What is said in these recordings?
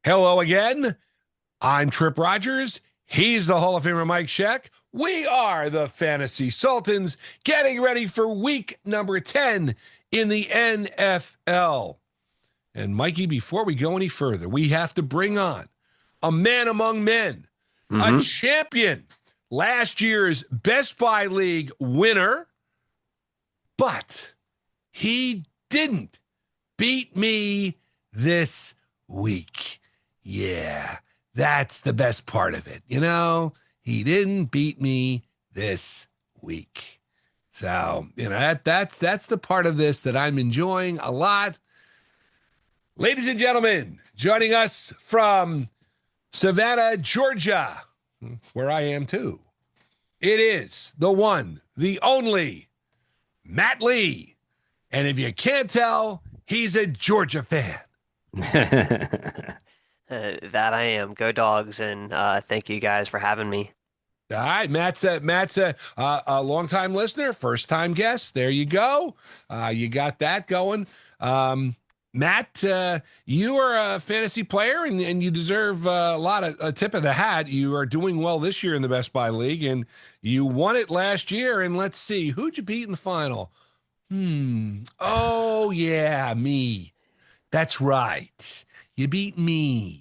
Hello again. I'm Tripp Rogers. He's the Hall of Famer Mike Sheck. We are the Fantasy Sultans getting ready for week number 10 in the NFL. And Mikey, before we go any further, we have to bring on a man among men, a champion, last year's Best Buy League winner, but he didn't beat me this week. Yeah, that's the best part of it. He didn't beat me this week. So, that's the part of this that I'm enjoying a lot. Ladies and gentlemen, joining us from Savannah, Georgia, where I am too, it is the one, the only, Matt Lee. And if you can't tell, he's a Georgia fan. That I am. Go Dogs, and thank you guys for having me. All right, Matt's a longtime listener, first time guest. There you go. You got that going. Matt, you are a fantasy player, and you deserve a tip of the hat. You are doing well this year in the Best Buy League, and you won it last year. And let's see, who'd you beat in the final? Oh yeah, me. That's right. You beat me.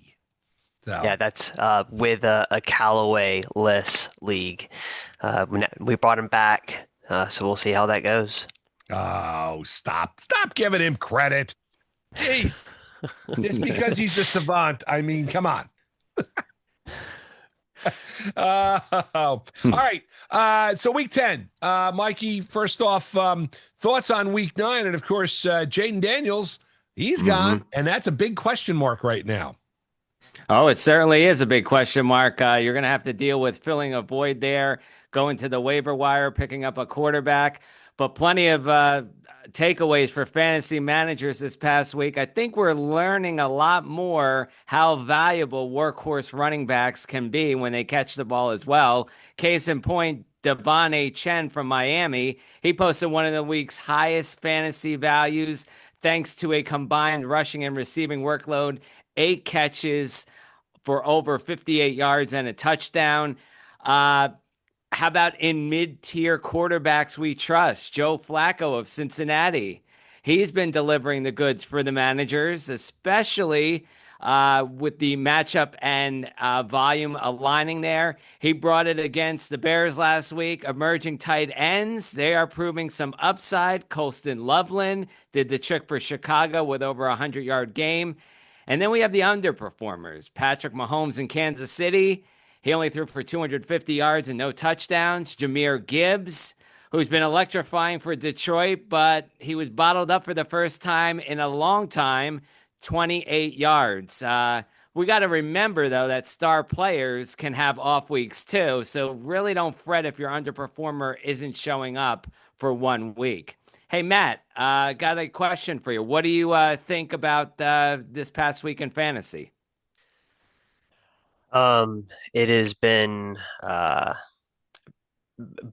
So. Yeah, that's with a Callaway-less league. We brought him back, so we'll see how that goes. Oh, stop giving him credit. Jeez. Just because he's a savant, I mean, come on. All right. So week 10, Mikey, first off, thoughts on week 9. And of course, Jaden Daniels, he's gone. And that's a big question mark right now. Oh, it certainly is a big question mark. You're going to have to deal with filling a void there, going to the waiver wire, picking up a quarterback, but plenty of takeaways for fantasy managers this past week. I think we're learning a lot more how valuable workhorse running backs can be when they catch the ball as well. Case in point, Devon A. Chen from Miami. He posted one of the week's highest fantasy values thanks to a combined rushing and receiving workload, 8 catches for over 58 yards and a touchdown. How about in mid-tier quarterbacks we trust? Joe Flacco of Cincinnati. He's been delivering the goods for the managers, especially with the matchup and volume aligning there. He brought it against the Bears last week. Emerging tight ends, they are proving some upside. Colston Loveland did the trick for Chicago with over a 100-yard game. And then we have the underperformers. Patrick Mahomes in Kansas City. He only threw for 250 yards and no touchdowns. Jahmyr Gibbs, who's been electrifying for Detroit, but he was bottled up for the first time in a long time, 28 yards. We got to remember, though, that star players can have off weeks too, so really don't fret if your underperformer isn't showing up for 1 week. Hey, Matt, got a question for you. What do you think about this past week in fantasy? It has been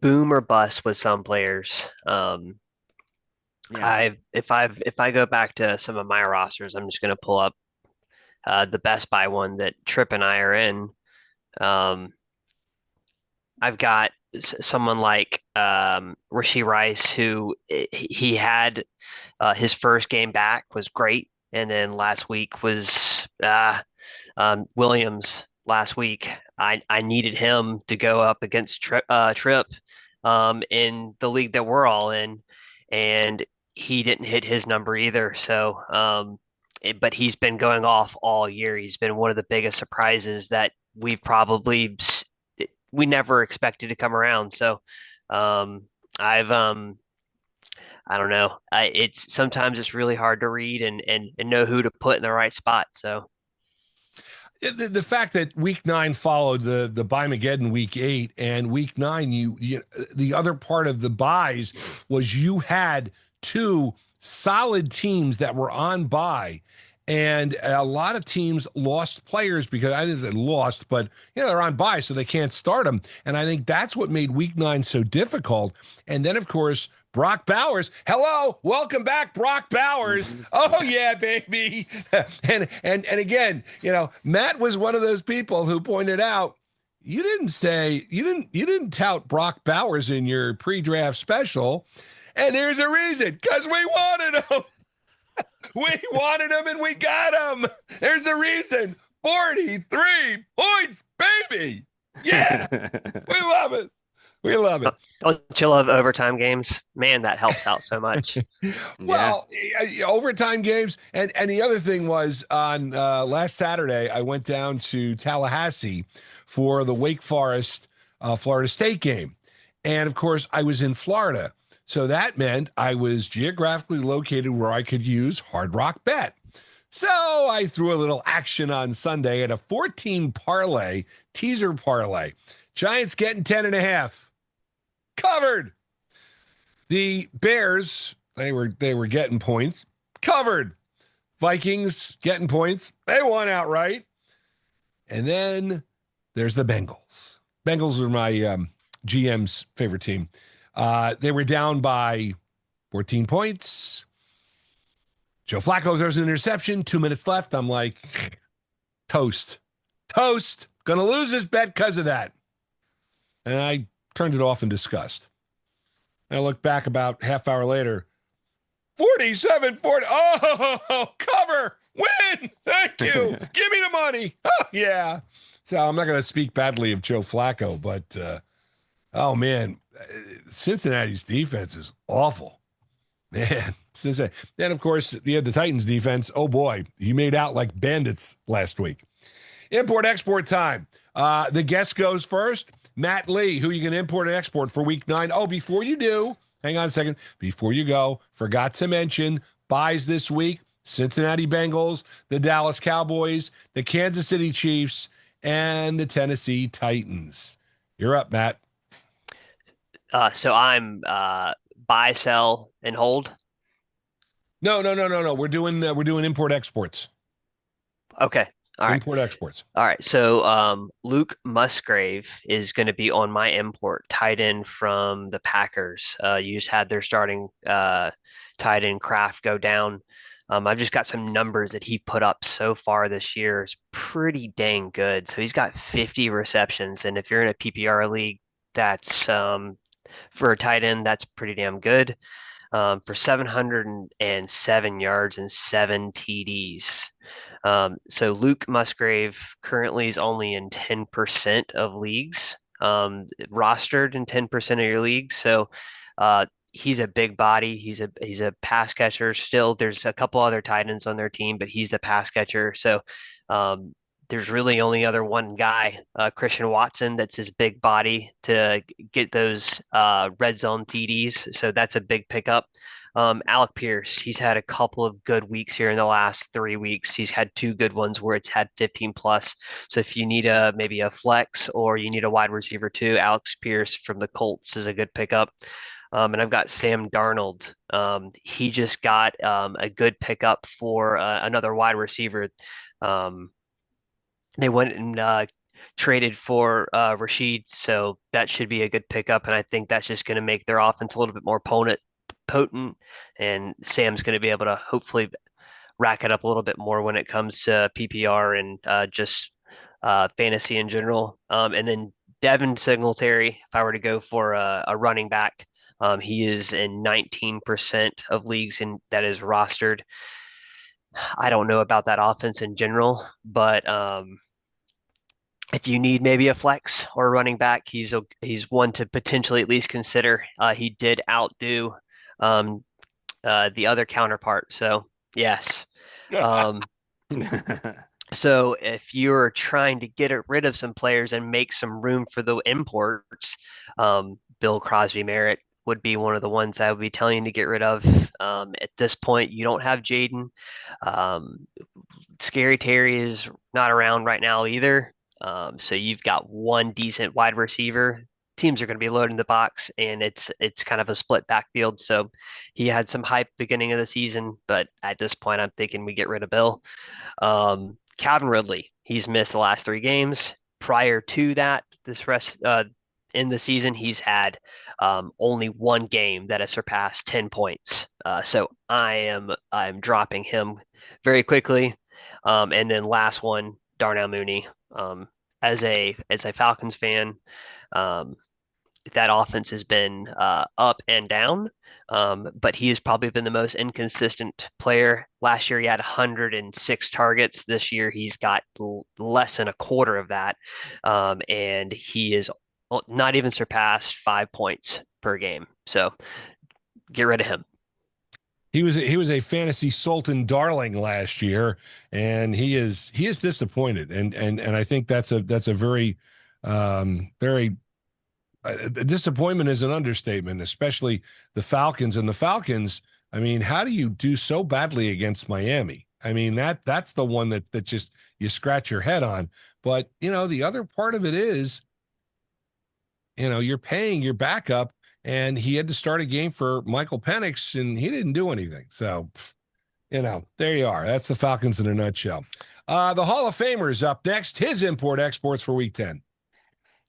boom or bust with some players. Yeah. If I go back to some of my rosters, I'm just going to pull up the Best Buy one that Tripp and I are in. Um, I've got someone like Rishi Rice, who he had his first game back was great, and then last week was Williams. Last week, I needed him to go up against Tripp in the league that we're all in, and he didn't hit his number either. So, but he's been going off all year. He's been one of the biggest surprises that we never expected to come around. So, I've I don't know. It's sometimes it's really hard to read and know who to put in the right spot. So. The fact that week 9 followed the Buymageddon week 8, and week 9, you the other part of the buys was you had 2 solid teams that were on bye, and a lot of teams lost players because I didn't say lost, but they're on bye, so they can't start them. And I think that's what made week 9 so difficult. And then, of course, Brock Bowers. Hello, welcome back, Brock Bowers. Oh yeah, baby. and again, Matt was one of those people who pointed out you didn't tout Brock Bowers in your pre-draft special, and there's a reason, because we wanted him. We wanted him and we got him. There's a reason. 43 points, baby. Yeah. We love it. We love it. Don't you love overtime games? Man, that helps out so much. Well, overtime games. And the other thing was on last Saturday, I went down to Tallahassee for the Wake Forest Florida State game. And of course, I was in Florida. So that meant I was geographically located where I could use Hard Rock Bet. So I threw a little action on Sunday at a 14 parlay, teaser parlay. Giants getting 10.5. Covered. The Bears, they were getting points. Covered. Vikings getting points. They won outright. And then there's the Bengals. Bengals are my GM's favorite team. They were down by 14 points. Joe Flacco throws an interception. 2 minutes left. I'm like, toast. Gonna lose this bet because of that. And I turned it off in disgust. I looked back about half hour later. 47-40. Oh, cover. Win. Thank you. Give me the money. Oh, yeah. So I'm not going to speak badly of Joe Flacco, but, oh, man, Cincinnati's defense is awful. Man, Cincinnati. Then, of course, you had the Titans defense. Oh, boy, you made out like bandits last week. Import-export time. The guest goes first. Matt Lee, who you can import and export for week 9. Oh, before you do, hang on a second. Before you go, forgot to mention buys this week. Cincinnati Bengals, the Dallas Cowboys, the Kansas City Chiefs, and the Tennessee Titans. You're up, Matt. So I'm buy, sell, and hold. No. We're doing import exports. Okay. All right. Import exports. All right. So Luke Musgrave is going to be on my import, tight end from the Packers. You just had their starting tight end Kraft go down. I've just got some numbers that he put up so far this year. Is pretty dang good. So he's got 50 receptions, and if you're in a PPR league, that's for a tight end, that's pretty damn good. For 707 yards and 7 TDs. So Luke Musgrave currently is only in 10% of leagues, rostered in 10% of your leagues. So he's a big body. He's a pass catcher. Still, there's a couple other tight ends on their team, but he's the pass catcher. So there's really only other one guy, Christian Watson, that's his big body to get those red zone TDs. So that's a big pickup. Alec Pierce, he's had a couple of good weeks here in the last 3 weeks. He's had 2 good ones where it's had 15 plus. So if you need maybe a flex or you need a wide receiver too, Alex Pierce from the Colts is a good pickup. And I've got Sam Darnold. He just got a good pickup for another wide receiver. They went and traded for Rashid, so that should be a good pickup. And I think that's just going to make their offense a little bit more potent. And Sam's going to be able to hopefully rack it up a little bit more when it comes to PPR and just fantasy in general. And then Devin Singletary, if I were to go for a running back, he is in 19% of leagues and that is rostered. I don't know about that offense in general, but if you need maybe a flex or a running back, he's one to potentially at least consider. He did outdo the other counterpart, so yes. So if you're trying to get rid of some players and make some room for the imports, Bill Crosby Merritt would be one of the ones I would be telling you to get rid of. At this point, you don't have Jaden. Scary Terry is not around right now either. So you've got one decent wide receiver. Teams are going to be loading the box, and it's kind of a split backfield. So he had some hype beginning of the season, but at this point, I'm thinking we get rid of Bill. Calvin Ridley, he's missed the last 3 games. Prior to that, in the season, he's had only one game that has surpassed 10 points. So I'm dropping him very quickly. And then last one, Darnell Mooney. As a Falcons fan, um, that offense has been up and down, but he has probably been the most inconsistent player. Last year, he had 106 targets. This year, he's got less than a quarter of that, and he is not even surpassed 5 points per game. So get rid of him. He was a fantasy Sultan darling last year, and he is disappointed, and I think that's a very very disappointment is an understatement, especially the Falcons. And the Falcons, I mean, how do you do so badly against Miami? I mean, that's the one that just you scratch your head on. But, the other part of it is, you're paying your backup, and he had to start a game for Michael Penix, and he didn't do anything. So, there you are. That's the Falcons in a nutshell. The Hall of Famer is up next. His import-exports for Week 10.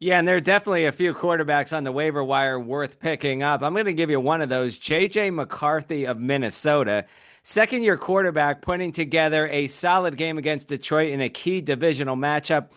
Yeah, and there are definitely a few quarterbacks on the waiver wire worth picking up. I'm going to give you one of those, J.J. McCarthy of Minnesota. Second-year quarterback putting together a solid game against Detroit in a key divisional matchup.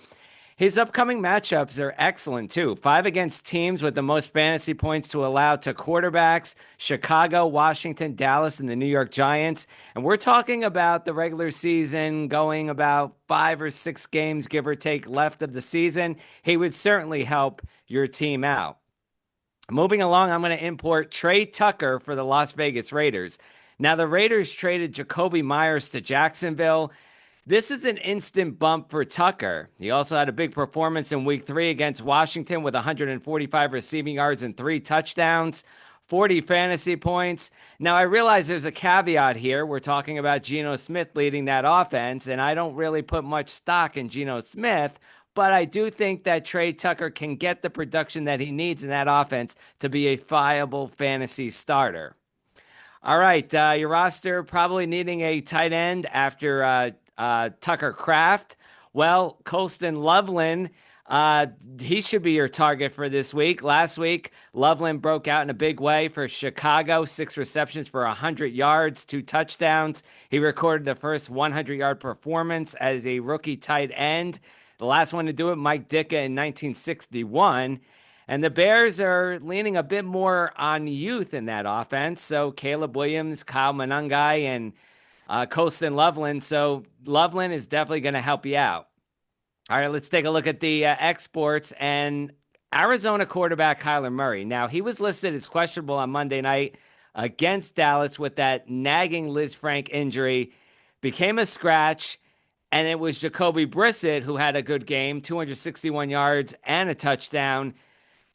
His upcoming matchups are excellent, too. 5 against teams with the most fantasy points to allow to quarterbacks: Chicago, Washington, Dallas, and the New York Giants. And we're talking about the regular season going about 5 or 6 games, give or take, left of the season. He would certainly help your team out. Moving along, I'm going to import Trey Tucker for the Las Vegas Raiders. Now, the Raiders traded Jacoby Myers to Jacksonville. This is an instant bump for Tucker. He also had a big performance in Week 3 against Washington with 145 receiving yards and 3 touchdowns, 40 fantasy points. Now, I realize there's a caveat here. We're talking about Geno Smith leading that offense, and I don't really put much stock in Geno Smith, but I do think that Trey Tucker can get the production that he needs in that offense to be a viable fantasy starter. All right, your roster probably needing a tight end after Tucker Kraft. Well, Colston Loveland, he should be your target for this week. Last week, Loveland broke out in a big way for Chicago, 6 receptions for 100 yards, 2 touchdowns. He recorded the first 100-yard performance as a rookie tight end. The last one to do it, Mike Ditka in 1961. And the Bears are leaning a bit more on youth in that offense. So Caleb Williams, Kyle Monangai, and Colston Loveland. So Loveland is definitely going to help you out. All right, let's take a look at the exports. And Arizona quarterback Kyler Murray. Now, he was listed as questionable on Monday night against Dallas with that nagging Liz Frank injury. Became a scratch. And it was Jacoby Brissett who had a good game, 261 yards and a touchdown.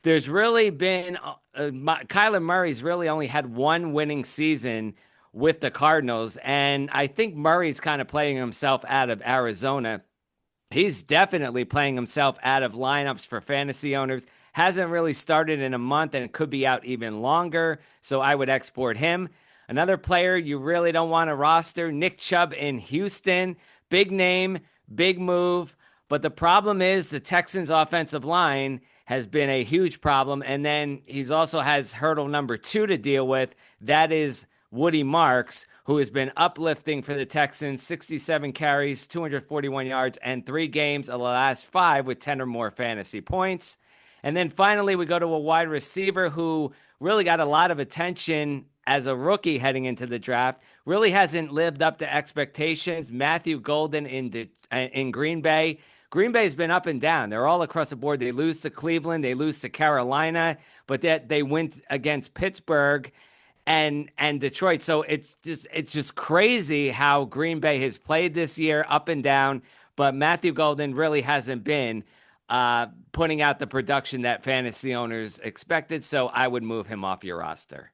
There's really been Kyler Murray's really only had one winning season with the Cardinals, and I think Murray's kind of playing himself out of Arizona. He's definitely playing himself out of lineups for fantasy owners. Hasn't really started in a month and could be out even longer, so I would export him. Another player you really don't want to roster, Nick Chubb in Houston. Big name, big move, but the problem is the Texans' offensive line has been a huge problem. And then he's also has hurdle number 2 to deal with. That is Woody Marks, who has been uplifting for the Texans, 67 carries, 241 yards, and 3 games of the last 5 with 10 or more fantasy points. And then finally, we go to a wide receiver who really got a lot of attention as a rookie heading into the draft. Really hasn't lived up to expectations. Matthew Golden in Green Bay. Green Bay's been up and down. They're all across the board. They lose to Cleveland, they lose to Carolina, but they win against Pittsburgh and Detroit. So it's just crazy how Green Bay has played this year, up and down. But Matthew Golden really hasn't been putting out the production that fantasy owners expected. So I would move him off your roster.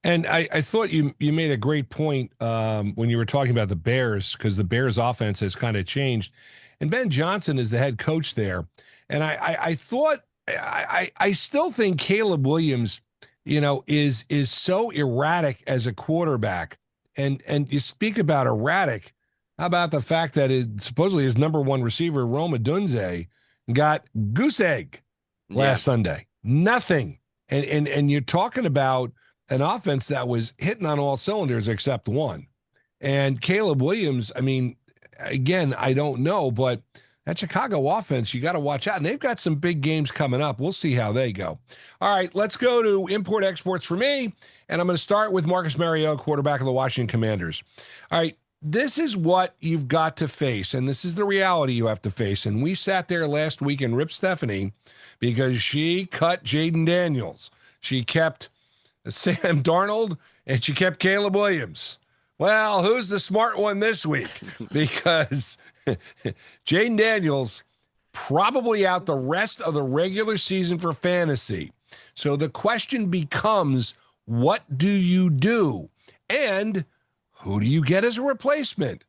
And I thought you made a great point when you were talking about the Bears, because the Bears offense has kind of changed. And Ben Johnson is the head coach there. And I thought I still think Caleb Williams, is so erratic as a quarterback. And you speak about erratic. How about the fact that supposedly his number 1 receiver, Rome Odunze, got goose egg last Sunday. Nothing. And you're talking about an offense that was hitting on all cylinders except one. And Caleb Williams, I mean, again, I don't know, but that Chicago offense, you got to watch out. And they've got some big games coming up. We'll see how they go. All right, let's go to import exports for me. And I'm going to start with Marcus Mariota, quarterback of the Washington Commanders. All right, this is what you've got to face, and this is the reality you have to face. And we sat there last week and ripped Stephanie because she cut Jaden Daniels. She kept Sam Darnold, and she kept Caleb Williams. Well, who's the smart one this week? Because Jaden Daniels probably out the rest of the regular season for fantasy. So the question becomes, what do you do? And who do you get as a replacement?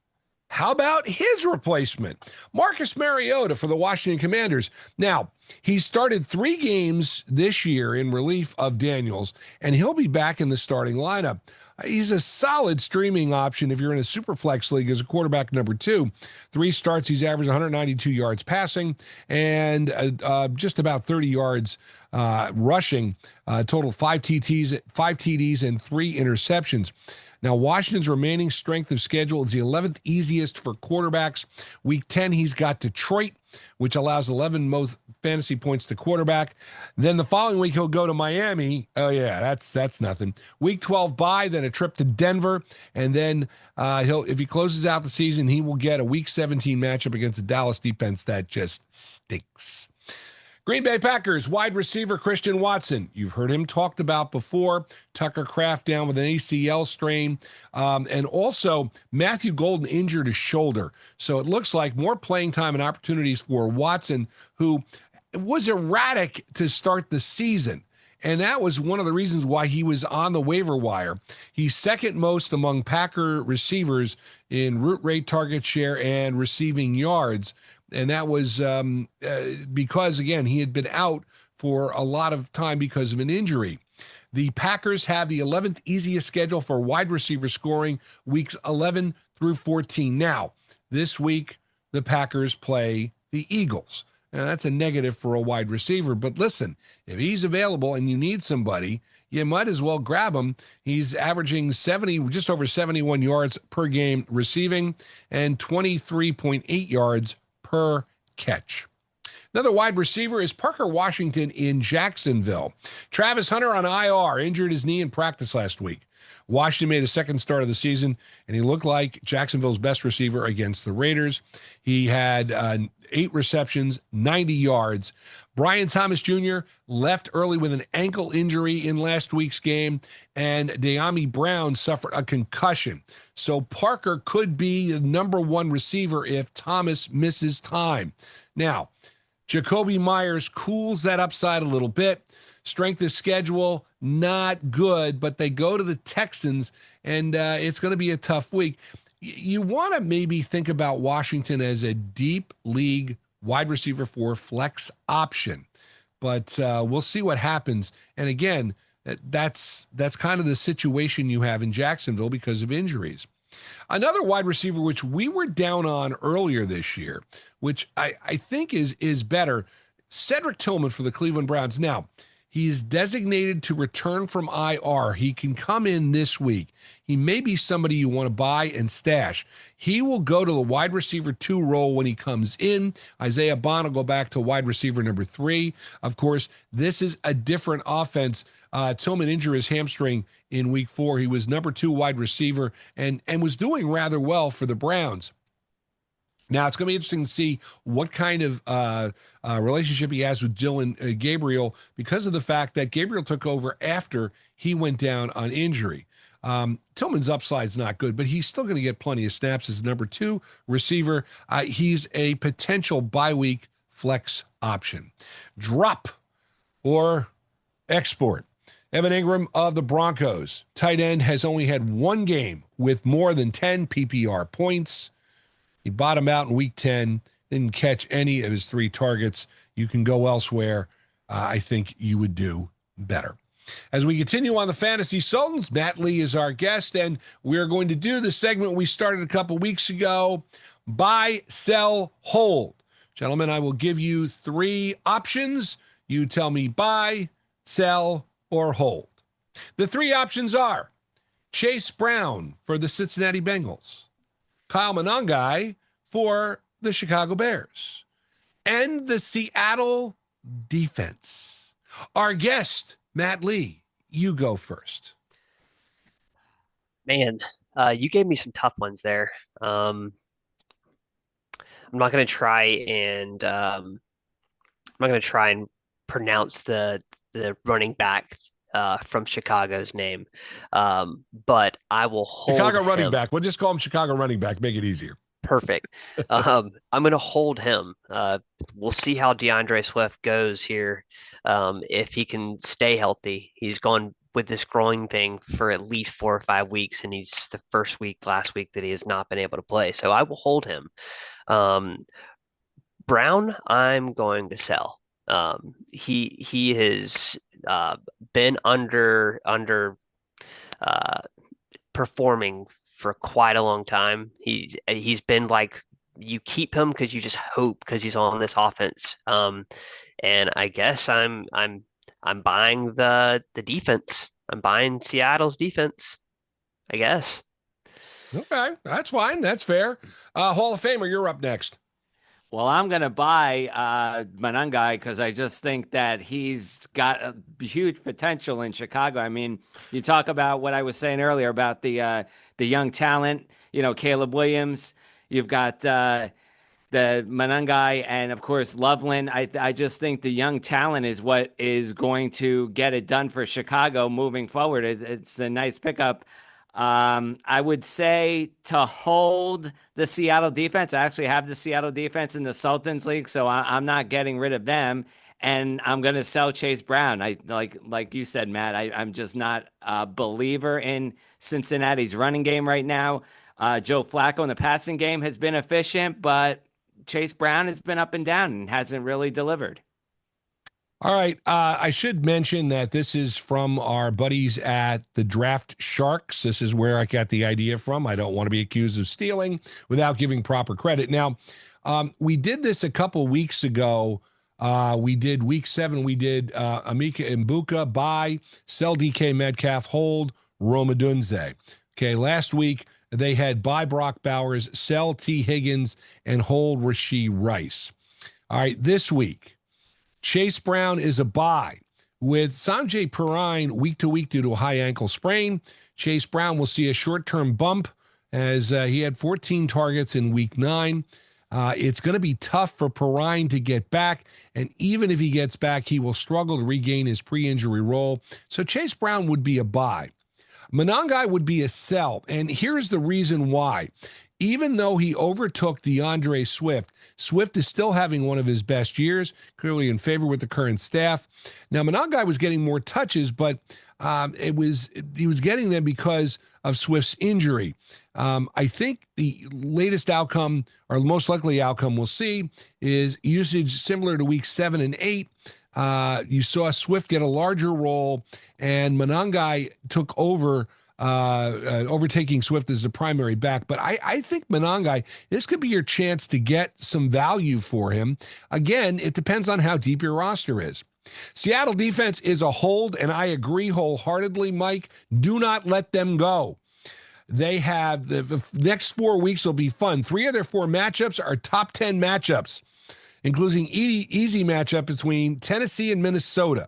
How about his replacement? Marcus Mariota for the Washington Commanders. Now, he started 3 games this year in relief of Daniels, and he'll be back in the starting lineup. He's a solid streaming option if you're in a super flex league as a quarterback number 2. 3 starts, he's averaged 192 yards passing and just about 30 yards rushing. Total 5 TDs and 3 interceptions. Now, Washington's remaining strength of schedule is the 11th easiest for quarterbacks. Week 10, he's got Detroit, which allows 11 most fantasy points to quarterback. Then the following week, he'll go to Miami. Oh, yeah, that's nothing. Week 12 bye, then a trip to Denver. And then if he closes out the season, he will get a Week 17 matchup against the Dallas defense that just stinks. Green Bay Packers wide receiver Christian Watson. You've heard him talked about before. Tucker Kraft down with an ACL strain. And also Matthew Golden injured his shoulder. So it looks like more playing time and opportunities for Watson, who was erratic to start the season. And that was one of the reasons why he was on the waiver wire. He's second most among Packer receivers in route rate, target share, and receiving yards. And that was because, again, he had been out for a lot of time because of an injury. The Packers have the 11th easiest schedule for wide receiver scoring, weeks 11 through 14. Now, this week, the Packers play the Eagles. Now, that's a negative for a wide receiver. But listen, if he's available and you need somebody, you might as well grab him. He's averaging just over 71 yards per game receiving and 23.8 yards per catch. Another wide receiver is Parker Washington in Jacksonville. Travis Hunter on IR, injured his knee in practice last week. Washington made a second start of the season, and he looked like Jacksonville's best receiver against the Raiders. He had 8 receptions, 90 yards. Brian Thomas Jr. left early with an ankle injury in last week's game, and De'Ami Brown suffered a concussion. So Parker could be the number 1 receiver if Thomas misses time. Now, Jacoby Myers cools that upside a little bit. Strength of schedule, not good, but they go to the Texans, and it's going to be a tough week. You want to maybe think about Washington as a deep league wide receiver for flex option, but we'll see what happens. And again, that's kind of the situation you have in Jacksonville because of injuries. Another wide receiver, which we were down on earlier this year, which I think is better, Cedric Tillman for the Cleveland Browns. Now, he is designated to return from IR. He can come in this week. He may be somebody you want to buy and stash. He will go to the wide receiver 2 role when he comes in. Isaiah Bond will go back to wide receiver number 3. Of course, this is a different offense. Tillman injured his hamstring in week 4. He was number 2 wide receiver and was doing rather well for the Browns. Now, it's going to be interesting to see what kind of relationship he has with Dylan Gabriel because of the fact that Gabriel took over after he went down on injury. Tillman's upside's not good, but he's still going to get plenty of snaps as number 2 receiver. He's a potential bye-week flex option. Drop or export. Evan Ingram of the Broncos. Tight end has only had 1 game with more than 10 PPR points. He bottomed out in week 10, didn't catch any of his 3 targets. You can go elsewhere. I think you would do better. As we continue on the Fantasy Sultans, Matt Lee is our guest, and we're going to do the segment we started a couple weeks ago, buy, sell, hold. Gentlemen, I will give you 3 options. You tell me buy, sell, or hold. The three options are Chase Brown for the Cincinnati Bengals, Kyle Monangai for the Chicago Bears, and the Seattle defense. Our guest, Matt Lee, you go first. Man, you gave me some tough ones there. I'm not going to try and I'm not going to try and pronounce the running back from Chicago's name, but I will hold Chicago running him. back. We'll just call him Chicago running back. Make it easier. Perfect. I'm going to hold him. We'll see how DeAndre Swift goes here. If he can stay healthy, he's gone with this growing thing for at least 4 or 5 weeks, and he's the first week last week that he has not been able to play. So I will hold him. Brown, I'm going to sell. He has been under uh, performing for quite a long time. He's been like you keep him because you just hope because he's on this offense. And I guess I'm buying the defense. I'm buying Seattle's defense, I guess. Okay, that's fine. That's fair. Hall of Famer, you're up next. Well, I'm going to buy Monangai because I just think that he's got a huge potential in Chicago. I mean, you talk about what I was saying earlier about the young talent, Caleb Williams. You've got the Monangai and, of course, Loveland. I just think the young talent is what is going to get it done for Chicago moving forward. It's a nice pickup. I would say to hold the Seattle defense. I actually have the Seattle defense in the Sultans League, so I'm not getting rid of them. And I'm going to sell Chase Brown. I like you said, Matt. I'm just not a believer in Cincinnati's running game right now. Joe Flacco in the passing game has been efficient, but Chase Brown has been up and down and hasn't really delivered. All right. I should mention that this is from our buddies at the Draft Sharks. This is where I got the idea from. I don't want to be accused of stealing without giving proper credit. Now, we did this a couple weeks ago. We did week 7. We did Amika Mbuka, buy, sell DK Metcalf, hold Roma Dunze. Okay, last week they had buy Brock Bowers, sell T. Higgins, and hold Rashee Rice. All right, this week, Chase Brown is a buy. With Sanjay Perine week to week due to a high ankle sprain, Chase Brown will see a short-term bump as he had 14 targets in week 9. It's going to be tough for Perine to get back, and even if he gets back, he will struggle to regain his pre-injury role. So Chase Brown would be a buy. Monangai would be a sell, and here's the reason why. Even though he overtook DeAndre Swift, Swift is still having one of his best years, clearly in favor with the current staff. Now, Monangai was getting more touches, but he was getting them because of Swift's injury. I think the latest outcome, or the most likely outcome we'll see, is usage similar to week 7 and 8. You saw Swift get a larger role, and Monangai took over, overtaking Swift as the primary back. But I think Monangai, this could be your chance to get some value for him. Again, it depends on how deep your roster is. Seattle defense is a hold, and I agree wholeheartedly, Mike. Do not let them go. They have the next 4 weeks will be fun. 3 of their 4 matchups are top 10 matchups, including easy matchup between Tennessee and Minnesota.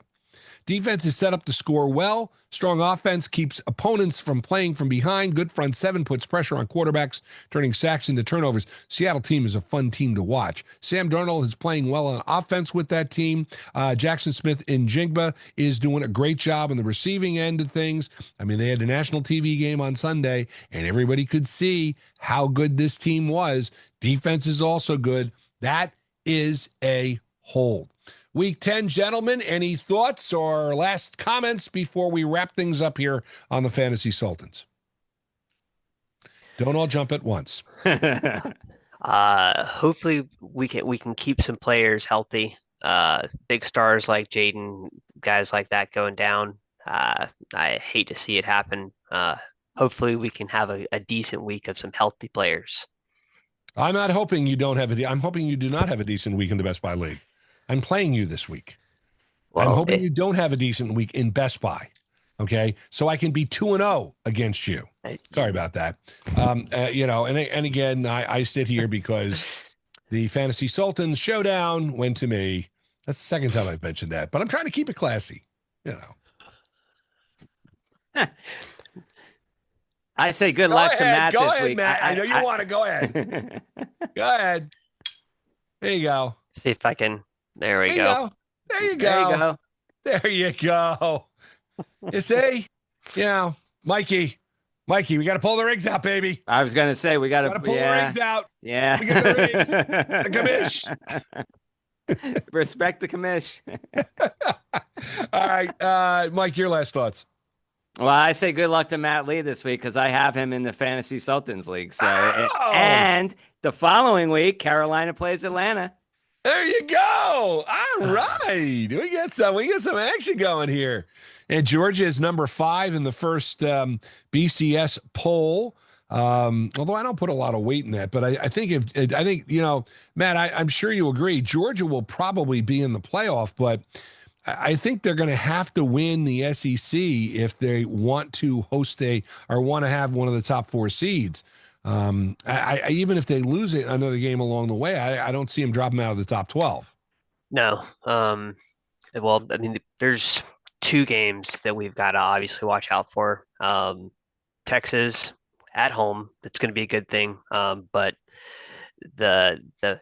Defense is set up to score well. Strong offense keeps opponents from playing from behind. Good front 7 puts pressure on quarterbacks, turning sacks into turnovers. Seattle team is a fun team to watch. Sam Darnold is playing well on offense with that team. Jackson Smith in Jigba is doing a great job on the receiving end of things. I mean, they had a national TV game on Sunday, and everybody could see how good this team was. Defense is also good. That is a hold. Week 10, gentlemen, any thoughts or last comments before we wrap things up here on the Fantasy Sultans? Don't all jump at once. Hopefully we can keep some players healthy. Big stars like Jaden, guys like that going down. I hate to see it happen. Hopefully we can have a decent week of some healthy players. I'm not hoping you don't have I'm hoping you do not have a decent week in the Best Buy League. I'm playing you this week. I'm Well, hoping you don't have a decent week in Best Buy. Okay, so I can be 2-0 against you. Sorry about that. And again, I sit here because the Fantasy Sultans showdown went to me. That's the second time I've mentioned that, but I'm trying to keep it classy. I say good luck to Matt Go this ahead, week. Matt. I know you want to. Go ahead. Go ahead. There you go. see if I can. There we There you go. go. There you There you go. go. There you go. You see? Mikey, we got to pull the rigs out, baby. I was going to say, we got to pull the rigs out. Yeah. We get the rigs. The commish. Respect the commish. All right. Mike, your last thoughts. Well, I say good luck to Matt Lee this week because I have him in the Fantasy Sultans League. So, and the following week, Carolina plays Atlanta. There you go. All right. We got some action going here. And Georgia is number 5 in the first BCS poll. Although I don't put a lot of weight in that, but I think Matt, I'm sure you agree, Georgia will probably be in the playoff, but I think they're going to have to win the SEC if they want to want to have one of the top 4 seeds. Even if they lose it another game along the way, I don't see them dropping out of the top 12. No. Well, I mean, there's 2 games that we've got to obviously watch out for. Texas at home, that's going to be a good thing. But the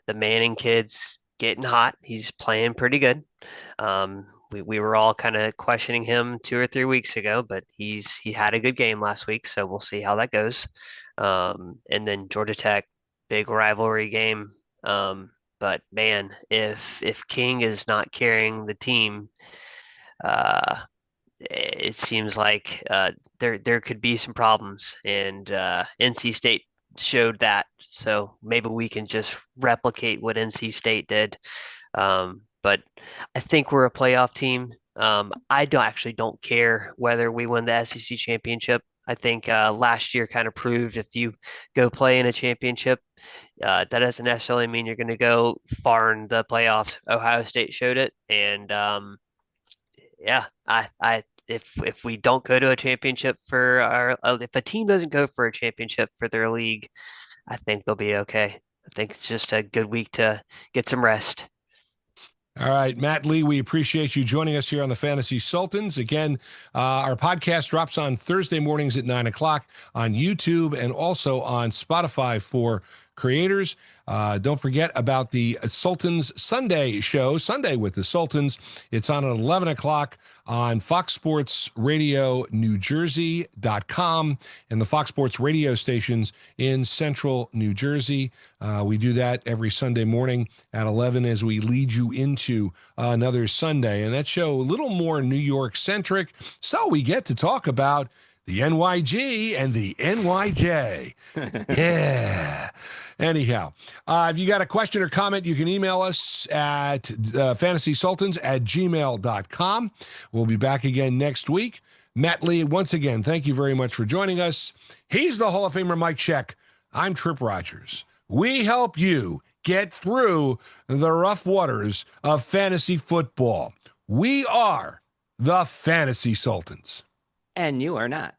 Manning kid's getting hot. He's playing pretty good. We were all kind of questioning him 2 or 3 weeks ago, but he had a good game last week, so we'll see how that goes. And then Georgia Tech, big rivalry game. But man, if King is not carrying the team, it seems like there could be some problems, and NC State showed that. So maybe we can just replicate what NC State did. But I think we're a playoff team. I don't care whether we win the SEC championship. I think last year kind of proved if you go play in a championship, that doesn't necessarily mean you're going to go far in the playoffs. Ohio State showed it, and if we don't go to a championship if a team doesn't go for a championship for their league, I think they'll be okay. I think it's just a good week to get some rest. All right, Matt Lee, we appreciate you joining us here on the Fantasy Sultans. Again, our podcast drops on Thursday mornings at 9:00 on YouTube and also on Spotify for creators. Don't forget about the Sultans Sunday show, Sunday with the Sultans. It's on at 11 o'clock on Fox Sports Radio New Jersey.com and the Fox Sports radio stations in central New Jersey. We do that every Sunday morning at 11 as we lead you into another Sunday. And that show a little more New York centric. So we get to talk about the NYG and the NYJ. Yeah. Anyhow, if you got a question or comment, you can email us at fantasysultans@gmail.com. We'll be back again next week. Matt Lee, once again, thank you very much for joining us. He's the Hall of Famer Mike Sheck. I'm Tripp Rogers. We help you get through the rough waters of fantasy football. We are the Fantasy Sultans. And you are not.